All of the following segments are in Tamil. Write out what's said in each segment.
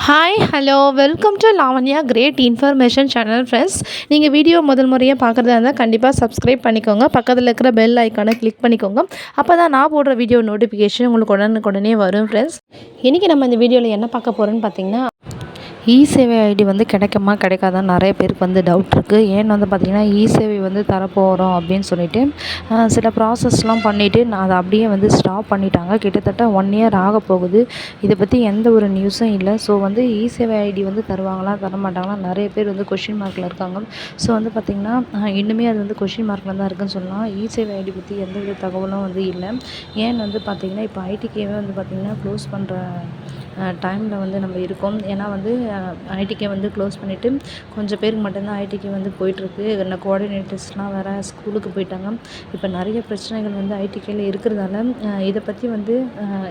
Hi hello welcome to Lavanya great information channel friends. நீங்கள் வீடியோ முதல் முறையாக பார்க்குறதா இருந்தால் கண்டிப்பாக சப்ஸ்கிரைப் பண்ணிக்கோங்க. பக்கத்தில் இருக்கிற பெல் ஐக்கானை கிளிக் பண்ணிக்கோங்க. அப்போ தான் நான் போடுற வீடியோ நோட்டிஃபிகேஷன் உங்களுக்கு உடனுக்குடனே வரும் ஃப்ரெண்ட்ஸ். இன்றைக்கி நம்ம இந்த வீடியோவில் என்ன பார்க்க போகிறோன்னு பார்த்தீங்கன்னா, இ-சேவை ஐடி வந்து கிடைக்குமா கிடைக்காதான்னு நிறைய பேருக்கு வந்து டவுட் இருக்குது. ஏன்னு வந்து பார்த்திங்கன்னா, இ-சேவை வந்து தரப்போகிறோம் அப்படின்னு சொல்லிட்டு சில ப்ராசஸ்லாம் பண்ணிவிட்டு அதை அப்படியே வந்து ஸ்டாப் பண்ணிட்டாங்க. கிட்டத்தட்ட 1 இயர் ஆக போகுது. இதை பற்றி எந்த ஒரு நியூஸும் இல்லை. ஸோ வந்து இ-சேவை ஐடி வந்து தருவாங்களா தரமாட்டாங்களா, நிறைய பேர் வந்து கொஷின் மார்க்கில் இருக்காங்க. ஸோ வந்து பார்த்திங்கன்னா, இன்னுமே அது வந்து கொஷின் மார்க்கில் தான் இருக்குதுன்னு சொல்லலாம். இ-சேவை ஐடி பற்றி எந்த வித தகவலும் வந்து இல்லை. ஏன்னு வந்து பார்த்திங்கன்னா, இப்போ ஐடிகேவே வந்து பார்த்திங்கன்னா க்ளோஸ் பண்ணுற டைமில் வந்து நம்ம இருக்கோம். ஏன்னா வந்து ஐடிகே வந்து க்ளோஸ் பண்ணிவிட்டு கொஞ்சம் பேருக்கு மட்டும்தான் ஐடிகே வந்து போயிட்டுருக்கு. இதில் கோஆர்டினேட்டர்ஸ்லாம் வேறு ஸ்கூலுக்கு போயிட்டாங்க. இப்போ நிறைய பிரச்சனைகள் வந்து ஐடிகேயில் இருக்கிறதால இதை பற்றி வந்து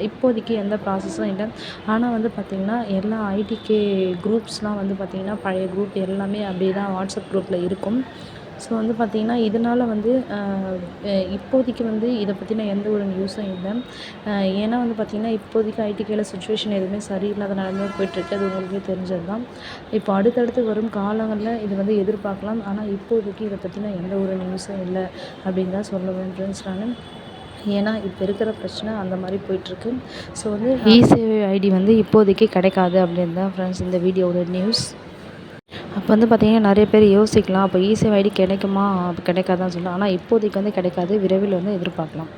இப்போதைக்கு எந்த ப்ராசஸும் இல்லை. ஆனால் வந்து பார்த்திங்கன்னா, எல்லா ஐடிகே குரூப்ஸ்லாம் வந்து பார்த்திங்கன்னா பழைய குரூப் எல்லாமே அப்படியே தான் வாட்ஸ்அப் குரூப்பில் இருக்கும். ஸோ வந்து பார்த்திங்கன்னா, இதனால் வந்து இப்போதைக்கு வந்து இதை பற்றின எந்த ஒரு நியூஸும் இல்லை. ஏன்னா வந்து பார்த்திங்கன்னா, இப்போதைக்கு ஐடிகேல சுச்சுவேஷன் எதுவுமே சரியில்லாத நிலைமையாக போயிட்டுருக்கு. அது உங்களுக்கே தெரிஞ்சது தான். இப்போ அடுத்தடுத்து வரும் காலங்களில் இது வந்து எதிர்பார்க்கலாம். ஆனால் இப்போதைக்கு இதை பற்றின எந்த ஒரு நியூஸும் இல்லை அப்படின்னு தான் சொல்லுவேன் ஃப்ரெண்ட்ஸ் நான். ஏன்னா இப்போ இருக்கிற பிரச்சனை அந்த மாதிரி போயிட்டுருக்கு. ஸோ வந்து இ-சேவை ஐடி வந்து இப்போதைக்கு கிடைக்காது அப்படின்னு தான் ஃப்ரெண்ட்ஸ் இந்த வீடியோட நியூஸ். அப்போ வந்து பார்த்திங்கன்னா, நிறைய பேர் யோசிக்கலாம், அப்போ இ-சேவை ஐடி கிடைக்குமா கிடைக்காதான்னு சொல்லலாம். ஆனால் இப்போதைக்கு வந்து கிடைக்காது. விரைவில் வந்து எதிர்பார்க்கலாம்.